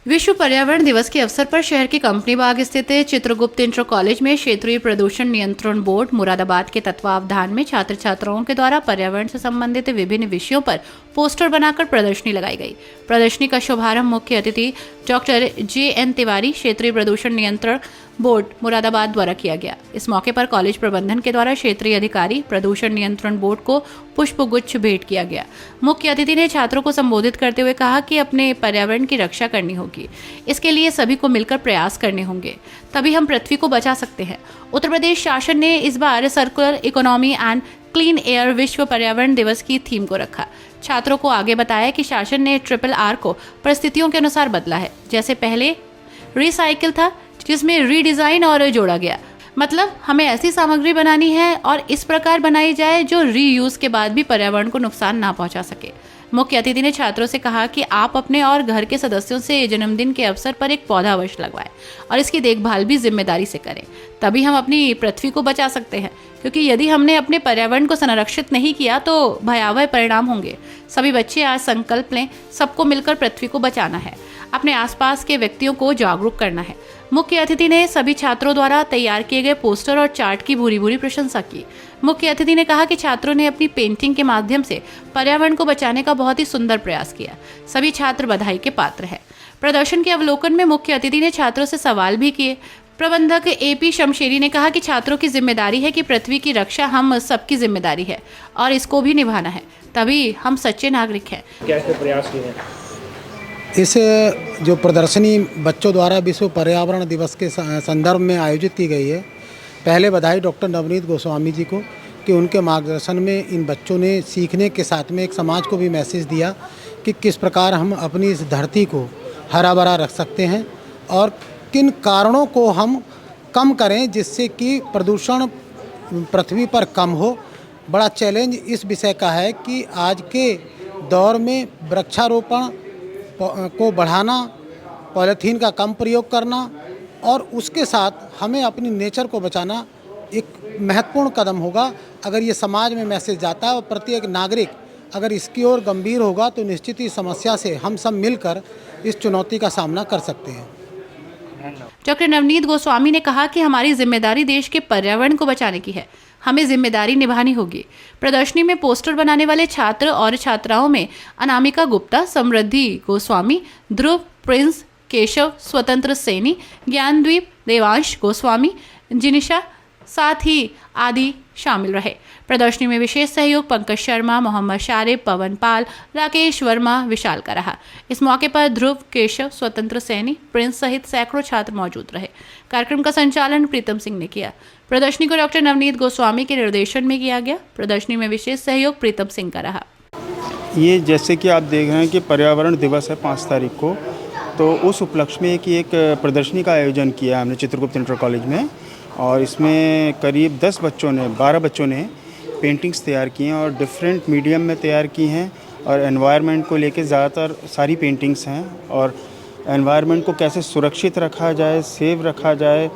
विश्व पर्यावरण दिवस के अवसर पर शहर के कंपनी बाग स्थित चित्रगुप्त इंटर कॉलेज में क्षेत्रीय प्रदूषण नियंत्रण बोर्ड मुरादाबाद के तत्वावधान में छात्र छात्राओं के द्वारा पर्यावरण से संबंधित विभिन्न विषयों पर पोस्टर बनाकर प्रदर्शनी लगाई गई। प्रदर्शनी का शुभारंभ मुख्य अतिथि डॉक्टर JN तिवारी, क्षेत्रीय प्रदूषण नियंत्रण बोर्ड मुरादाबाद द्वारा किया गया। इस मौके पर कॉलेज प्रबंधन के द्वारा क्षेत्रीय अधिकारी प्रदूषण नियंत्रण बोर्ड को पुष्पगुच्छ भेंट किया गया। मुख्य अतिथि ने छात्रों को संबोधित करते हुए कहा कि अपने पर्यावरण की रक्षा करनी होगी। इसके लिए सभी को मिलकर प्रयास करने होंगे, तभी हम पृथ्वी को बचा सकते हैं। उत्तर प्रदेश शासन ने इस बार circular economy and clean air विश्व पर्यावरण दिवस की थीम को रखा। छात्रों को आगे बताया कि शासन ने RRR को परिस्थितियों के अनुसार बदला है। जैसे पहले रिसाइकिल था, जिसमें रीडिजाइन और जोड़ा गया। मतलब हमें ऐसी सामग्री बनानी है और इस प्रकार बनाई जाए जो रीयूज के बाद भी पर्यावरण को नुकसान ना पहुंचा सके। मुख्य अतिथि ने छात्रों से कहा कि आप अपने और घर के सदस्यों से जन्मदिन के अवसर पर एक पौधा अवश्य लगवाएं और इसकी देखभाल भी जिम्मेदारी से करें, तभी हम अपनी पृथ्वी को बचा सकते हैं। क्योंकि यदि हमने अपने पर्यावरण को संरक्षित नहीं किया तो भयावह परिणाम होंगे। सभी बच्चे आज संकल्प लें, सबको मिलकर पृथ्वी को बचाना है, अपने आसपास के व्यक्तियों को जागरूक करना है। मुख्य अतिथि ने सभी छात्रों द्वारा तैयार किए गए पोस्टर और चार्ट की भूरी भूरी प्रशंसा की। मुख्य अतिथि ने कहा कि छात्रों ने अपनी पेंटिंग के माध्यम से पर्यावरण को बचाने का बहुत ही सुंदर प्रयास किया। सभी छात्र बधाई के पात्र हैं। प्रदर्शन के अवलोकन में मुख्य अतिथि ने छात्रों से सवाल भी किए। प्रबंधक AP शमशेरी ने कहा कि छात्रों की जिम्मेदारी है कि पृथ्वी की रक्षा हम सबकी जिम्मेदारी है और इसको भी निभाना है, तभी हम सच्चे नागरिक हैं। कैसे प्रयास किए हैं? इस जो प्रदर्शनी बच्चों द्वारा विश्व पर्यावरण दिवस के संदर्भ में आयोजित की गई है, पहले बधाई डॉक्टर नवनीत गोस्वामी जी को कि उनके मार्गदर्शन में इन बच्चों ने सीखने के साथ में एक समाज को भी मैसेज दिया कि किस प्रकार हम अपनी इस धरती को हरा भरा रख सकते हैं और किन कारणों को हम कम करें जिससे कि प्रदूषण पृथ्वी पर कम हो। बड़ा चैलेंज इस विषय का है कि आज के दौर में वृक्षारोपण को बढ़ाना, पॉलीथीन का कम प्रयोग करना और उसके साथ हमें अपनी नेचर को बचाना एक महत्वपूर्ण कदम होगा। अगर ये समाज में मैसेज जाता है और प्रत्येक नागरिक अगर इसकी ओर गंभीर होगा तो निश्चित ही समस्या से हम सब मिलकर इस चुनौती का सामना कर सकते हैं। डॉक्टर नवनीत गोस्वामी ने कहा कि हमारी जिम्मेदारी देश के पर्यावरण को बचाने की है, हमें जिम्मेदारी निभानी होगी। प्रदर्शनी में पोस्टर बनाने वाले छात्र और छात्राओं में अनामिका गुप्ता, समृद्धि गोस्वामी, ध्रुव, प्रिंस, केशव, स्वतंत्र सैनी, ज्ञानद्वीप, देवांश गोस्वामी, जिनिशा, साथ ही आदि शामिल रहे। प्रदर्शनी में विशेष सहयोग पंकज शर्मा, मोहम्मद शारिब, पवन पाल, राकेश वर्मा, विशाल का रहा। इस मौके पर ध्रुव, केशव, स्वतंत्र सैनी, प्रिंस सहित सैकड़ों छात्र मौजूद रहे। कार्यक्रम का संचालन प्रीतम सिंह ने किया। प्रदर्शनी को डॉक्टर नवनीत गोस्वामी के निर्देशन में किया गया। प्रदर्शनी में विशेष सहयोग प्रीतम सिंह का रहा। ये जैसे कि आप देख रहे हैं कि पर्यावरण दिवस है 5 तारीख को, तो उस उपलक्ष्य में कि एक प्रदर्शनी का आयोजन किया हमने चित्रगुप्त इंटर कॉलेज में और इसमें करीब 12 बच्चों ने पेंटिंग्स तैयार की हैं और डिफरेंट मीडियम में तैयार की हैं और एनवायरनमेंट को लेके ज़्यादातर सारी पेंटिंग्स हैं और एनवायरनमेंट को कैसे सुरक्षित रखा जाए, सेव रखा जाए,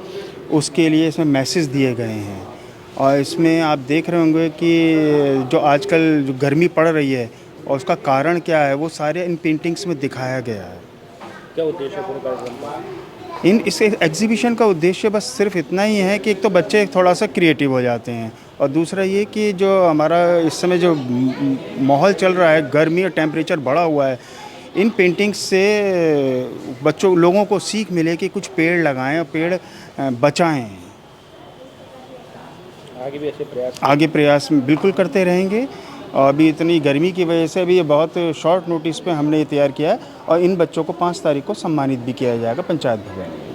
उसके लिए इसमें मैसेज दिए गए हैं। और इसमें आप देख रहे होंगे कि जो आजकल जो गर्मी पड़ रही है और उसका कारण क्या है वो सारे इन पेंटिंग्स में दिखाया गया है। क्या उद्देश्य है कार्यक्रम का? इस एग्जीबिशन का उद्देश्य बस सिर्फ इतना ही है कि एक तो बच्चे थोड़ा सा क्रिएटिव हो जाते हैं और दूसरा ये कि जो हमारा इस समय जो माहौल चल रहा है, गर्मी और टेम्परेचर बढ़ा हुआ है, इन पेंटिंग्स से लोगों को सीख मिले कि कुछ पेड़ लगाएं और पेड़ बचाएं। आगे प्रयास बिल्कुल करते रहेंगे और अभी इतनी गर्मी की वजह से अभी ये बहुत शॉर्ट नोटिस पे हमने ये तैयार किया है और इन बच्चों को 5 तारीख को सम्मानित भी किया जाएगा पंचायत भवन में।